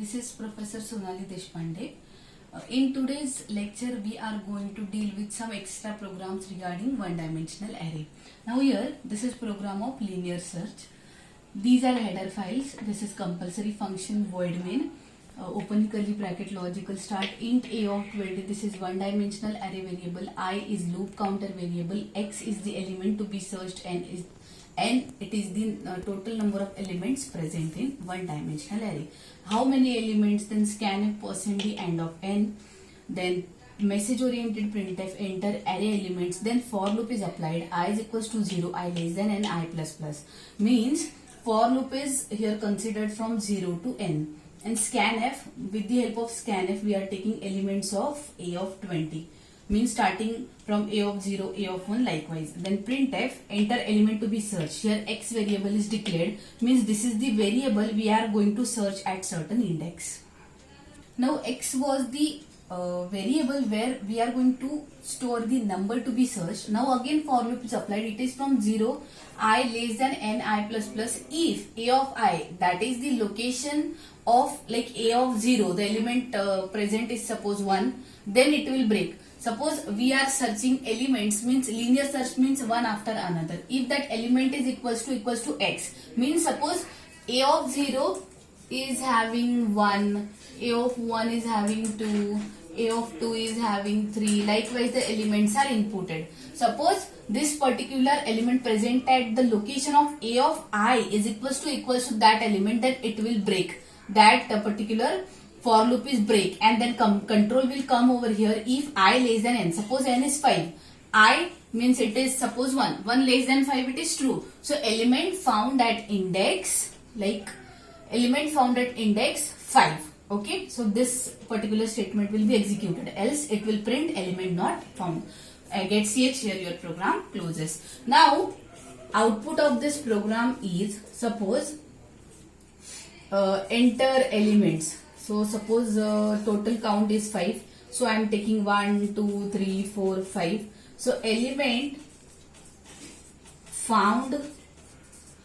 this is Professor Sonali Deshpande. In today's lecture, we are going to deal with some extra programs regarding one-dimensional array. Now here, this is program of linear search. These are header files. This is compulsory function void main. Open curly bracket logical start int a of 20. This is one-dimensional array variable. I is loop counter variable. X is the element to be searched and it is the total number of elements present in one-dimensional array. How many elements? Then scanf %d end of n. Then message oriented printf enter array elements. Then for loop is applied. I is equals to 0, I less than n, I plus plus. Means for loop is here considered from 0 to n. And scanf, with the help of scanf, we are taking elements of a of 20. Means starting from a of 0, a of 1 likewise. Then printf, enter element to be searched. Here x variable is declared. Means this is the variable we are going to search at certain index. Now x was the variable where we are going to store the number to be searched. Now again for loop is applied. It is from 0, I less than n, I plus plus. If a of I, that is the location of like a of 0, the element present is suppose 1, then it will break. Suppose we are searching elements, means linear search means one after another. If that element is equals to x, means suppose a of 0 is having 1, a of 1 is having 2, a of 2 is having 3. Likewise, the elements are inputted. Suppose this particular element present at the location of a of I is equals to that element, then it will break. That particular for loop is break, and then control will come over here if I less than n. Suppose n is 5. I means it is suppose 1. 1 less than 5, it is true. So element found at index, like element found at index 5. Okay. So this particular statement will be executed. Else it will print element not found. Get ch, here your program closes. Now output of this program is suppose enter elements. So suppose total count is 5. So I am taking 1, 2, 3, 4, 5. So element found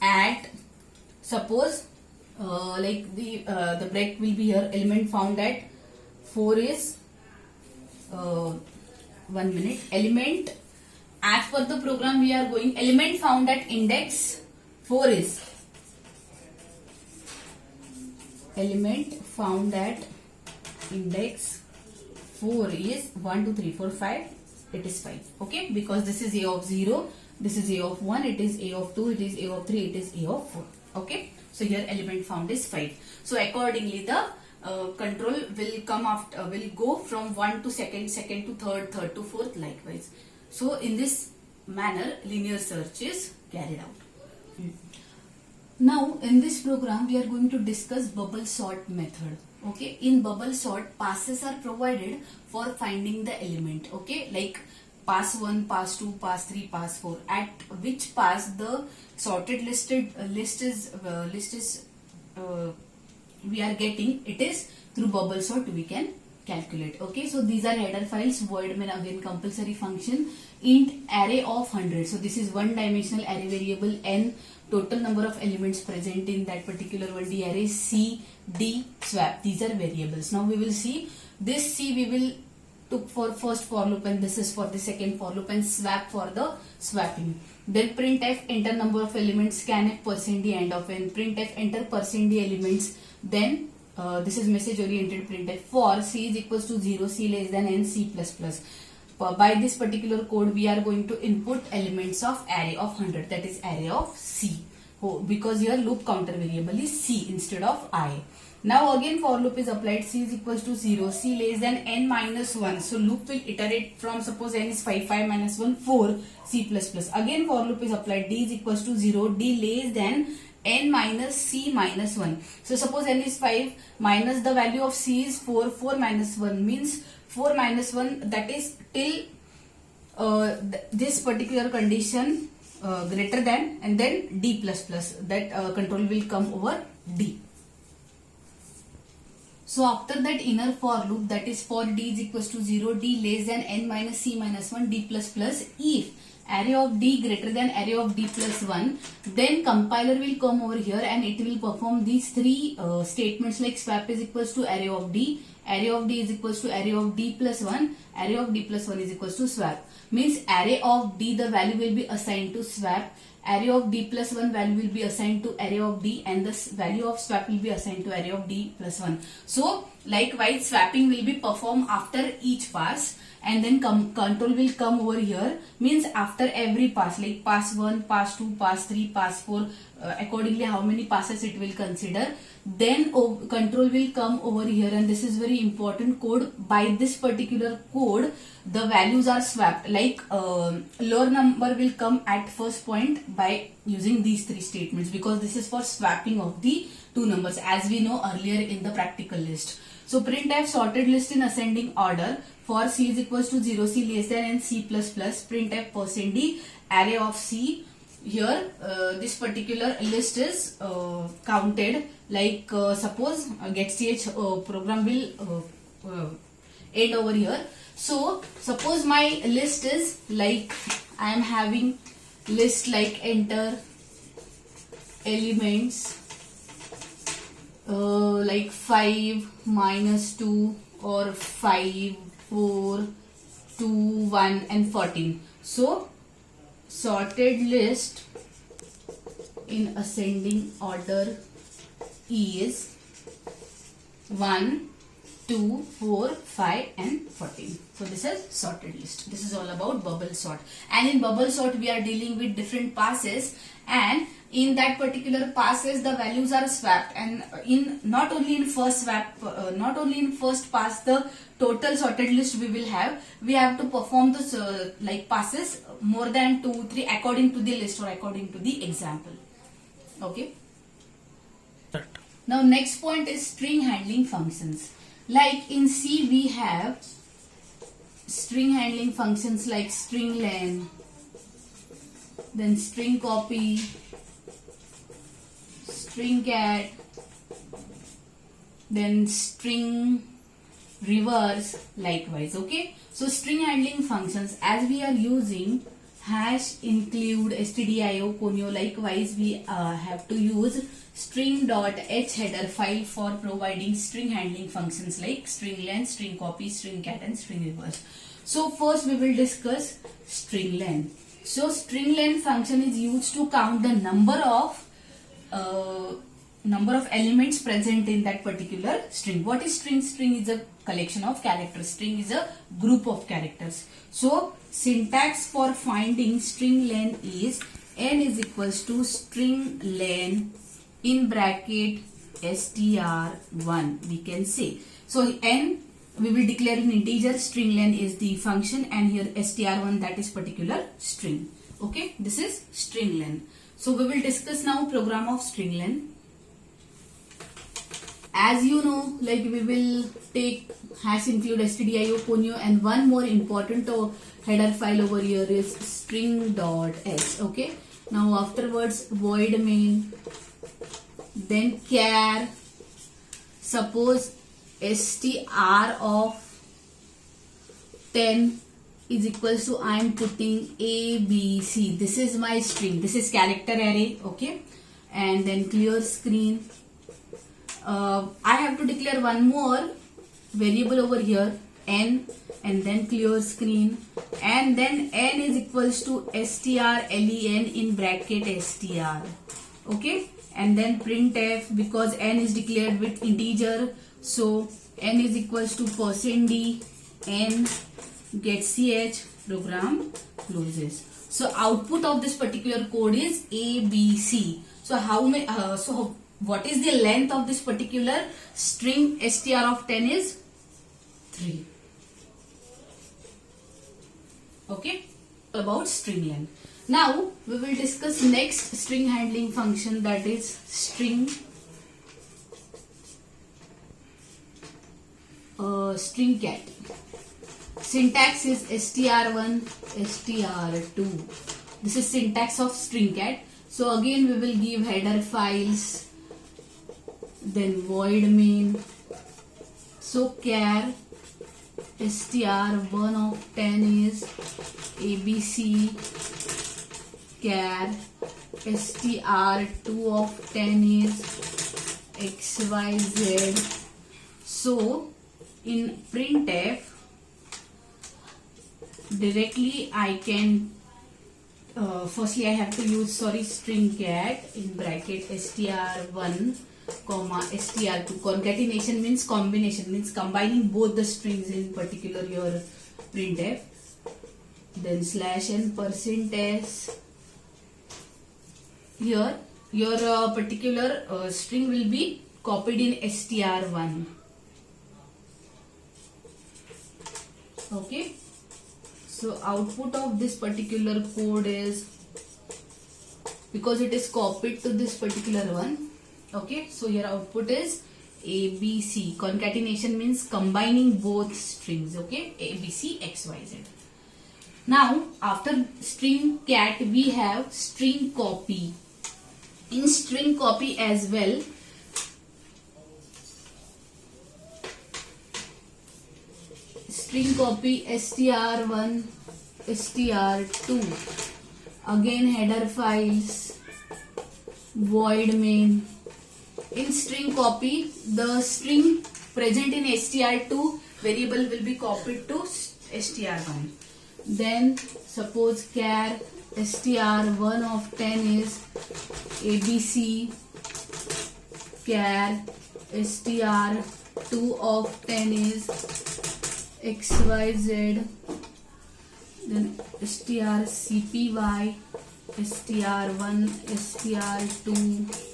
at, suppose like the break will be here. Element found at 4 is 1 minute. Element as per the program we are going. Element found at index 4 is. Element found at index 4 is 1, 2, 3, 4, 5. It is 5. Okay, because this is a of 0, this is a of 1, it is a of 2, it is a of 3, it is a of 4. Okay, so here element found is 5. So accordingly the control will come after, will go from 1 to second, second to third, third to fourth likewise. So in this manner linear search is carried out. Now in this program we are going to discuss bubble sort method. Okay, in bubble sort passes are provided for finding the element. Okay, like pass 1, pass 2, pass 3, pass 4. At which pass the sorted list is we are getting, it is through bubble sort we can calculate. Okay, so these are header files. Void main, again compulsory function, int array of 100. So this is one dimensional array variable n, total number of elements present in that particular 1D array, c, d, swap. These are variables. Now we will see this c we will took for first for loop, and this is for the second for loop, and swap for the swapping. Then printf enter number of elements, scanf %d end of n, printf enter %d elements. Then this is message oriented printf. For c is equals to 0, c less than n, c plus plus. By this particular code we are going to input elements of array of 100, that is array of c. Because here loop counter variable is c instead of I. Now again for loop is applied. C is equals to 0, c less than n minus 1. So loop will iterate from, suppose n is 5, 5 minus 1, 4, c plus plus. Again for loop is applied. D is equals to 0, d less than n minus c minus 1. So suppose n is 5 minus the value of c is 4, 4 minus 1 means 4 minus 1, that is till this particular condition greater than, and then d plus plus, that control will come over d. So after that inner for loop, that is for d is equals to 0, d less than n minus c minus 1, d plus plus, if array of d greater than array of d plus 1, then compiler will come over here and it will perform these three statements like swap is equals to array of d is equals to array of d plus 1, array of d plus 1 is equals to swap. Means array of d, the value will be assigned to swap, array of d plus 1 value will be assigned to array of d, and the value of swap will be assigned to array of d plus 1. So likewise swapping will be performed after each pass, and then control will come over here. Means after every pass, like pass 1, pass 2, pass 3, pass 4, accordingly how many passes it will consider, then control will come over here, and this is very important code. By this particular code the values are swapped, like lower number will come at first point by using these three statements, because this is for swapping of the two numbers as we know earlier in the practical list. So printf sorted list in ascending order for c is equals to 0, c less than and c plus plus, printf %d array of c. Here this particular list is counted, like suppose getch program will end over here. So suppose my list is like, I am having list like enter elements like 5 minus 2 or 5 4 2 1 and 14. So sorted list in ascending order is 1 2 4 5 and 14. So this is sorted list. This is all about bubble sort, and in bubble sort we are dealing with different passes, and in that particular passes the values are swapped, and in not only in first swap, not only in first pass the total sorted list we have to perform this like passes more than 2 3 according to the list or according to the example. Okay, now next point is string handling functions. Like in C we have string handling functions like string len, then string copy, string cat, then string reverse likewise. Okay, so string handling functions, as we are using hash include stdio conio, likewise we have to use string.h header file for providing string handling functions like string len, string copy, string cat and string reverse. So first we will discuss string len. So string len function is used to count the number of elements present in that particular string. What is string? String is a collection of characters. String is a group of characters. So syntax for finding string len is n is equals to string len in bracket str1, we can say. So n we will declare an integer, string len is the function, and here str1 that is particular string. Okay, this is string len. So we will discuss now program of string len. As you know, like we will take hash include stdio conio, and one more important header file over here is string.h. Okay, now afterwards void main, then char, suppose str of 10 is equals to, I am putting ABC. This is my string. This is character array. Okay, and then clear screen. I have to declare one more variable over here, n, and then clear screen, and then n is equals to strlen in bracket str. Okay, and then printf, because n is declared with integer, so n is equals to %d n get ch, program closes. So output of this particular code is ABC. So so what is the length of this particular string str of 10 is 3. Okay, about string len. Now we will discuss next string handling function, that is string cat. Syntax is str1 str2. This is syntax of string cat. So again we will give header files, then void main, So char str1 of 10 is ABC, char str2 of 10 is XYZ. So in printf directly I can firstly I have to use string cat in bracket str1 comma str2. Concatenation means combination, means combining both the strings in particular your printf. Then slash n percent s. Here your particular string will be copied in str1. Okay, so output of this particular code is, because it is copied to this particular one. Okay, so here output is ABC. Concatenation means combining both strings. Okay, ABC XYZ. Now after string cat we have string copy. In string copy as well, string copy str1 str2, again header files, void main. In string copy, the string present in str2 variable will be copied to str1. Then suppose char str1 of 10 is ABC, char str2 of 10 is XYZ, then strcpy str1 str2,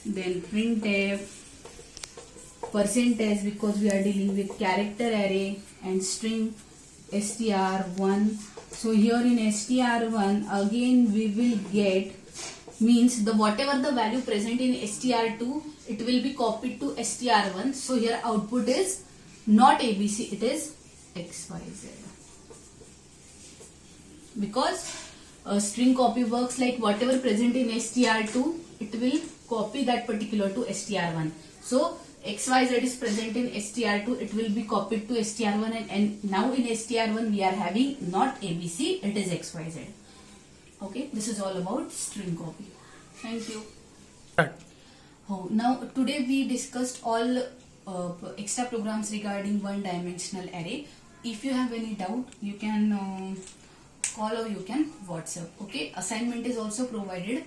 then printf percentage, because we are dealing with character array, and string str1. So here in str1 again we will get, means the whatever the value present in str2 it will be copied to str1. So here output is not ABC, it is XYZ. Because string copy works like whatever present in str2 it will copy that particular to str1. So XYZ is present in str2, it will be copied to str1, and now in str1 we are having not ABC, it is XYZ. Okay, this is all about string copy. Thank you. Now today we discussed all extra programs regarding one-dimensional array. If you have any doubt, you can call or you can WhatsApp. Okay, assignment is also provided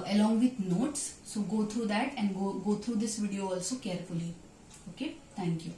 along with notes. So go through that and go through this video also carefully. Okay, thank you.